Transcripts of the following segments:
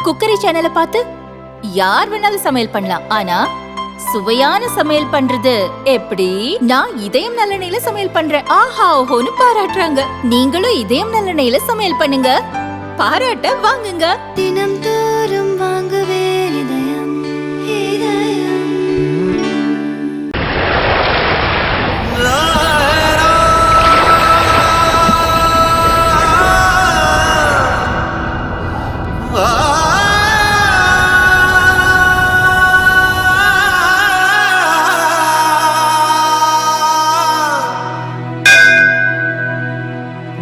Cookery சேனலை பார்த்து யார் வேணாலும் சமையல் பண்ணலாம். ஆனா சுவையான சமையல் பண்றது எப்படி? நான் இதயம் நல்லெண்ணெயில சமையல் பண்றேன். ஆஹா ஓஹோன்னு பாராட்டுறாங்க. நீங்களும் இதயம் நல்லெண்ணெயில சமையல் பண்ணுங்க, பாராட்ட வாங்குங்க. தினம் தோறும் வாங்குவே இதயம் இதயம்.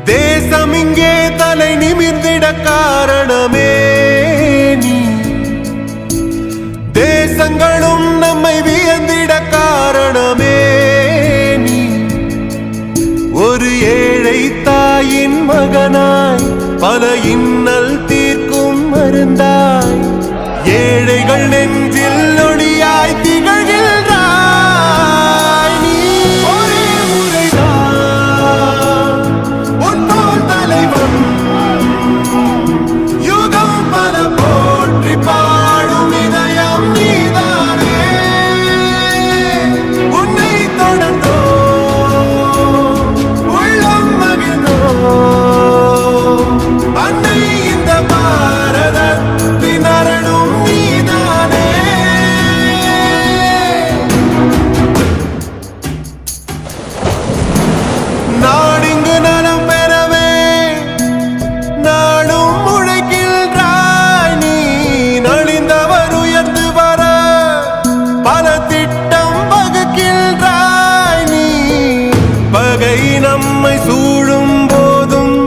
தேசம் இங்கே தலை நிமிர்ந்திட காரணமே நீ, தேசங்களும் நம்மை வியந்திட காரணமே நீ. ஒரு ஏழை தாயின் மகனாய் பல இன்னல் தீர்க்கும் மருந்தாய், ஏழைகள் நெஞ்சில் ஒளியாய் திகழ்கின்றாய் நீ. ஒரே முறைதான் உன் போல் தலைவன், யுகம் பல போற்றி பாடும் இதயம் நீதானே. உன்னை தொடர்ந்தோ உள்ளம் மகிழ்ந்தோ அன்னை இந்த பாரதத்தின் அரணும் நீதானே. நாடிங்கு நலம் பெறவே நாடும் உழைக்கின்றாய் நீ, நலிந்தவர் உயர்ந்து வர பல திட்டம் வகுக்கின்றாய் நீ. பகை நம்மை சூழும் போதும்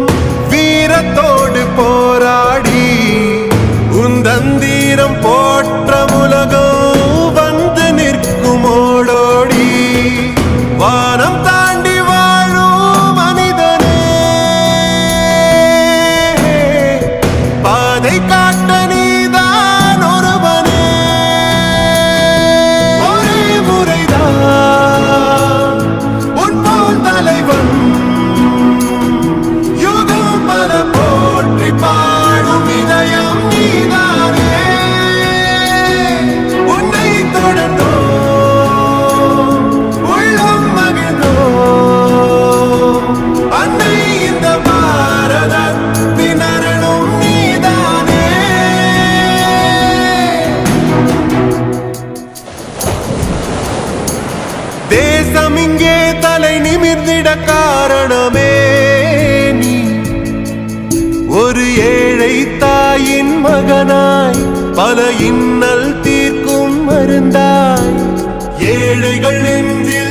வீரத்தோடு போராடி, உந்தந்தீரம் போற்ற உலகம் வந்து நிற்கும் ஓடோடி. வானம் தாண்டி வாழும் மனிதனே, பாதை காட்ட நீதான் ஒருவனே. ஒரே முறைதான் உன் போல் தலைவன், யுகம் பல போற்றி பாடும் இதயம் நீதானே. உன்னை தொடர்ந்தோ உள்ளம் மகிழ்ந்தோ அன்னை இந்த பாரதத்தின் அரணும் நீதானே. தேசம் இங்கே தலை நிமிர்ந்திட காரணமே நீ, ஒரு ஏழை தாயின் மகனாய் பல இன்னல் தீர்க்கும் மருந்தாய், ஏழைகள் நெஞ்சில்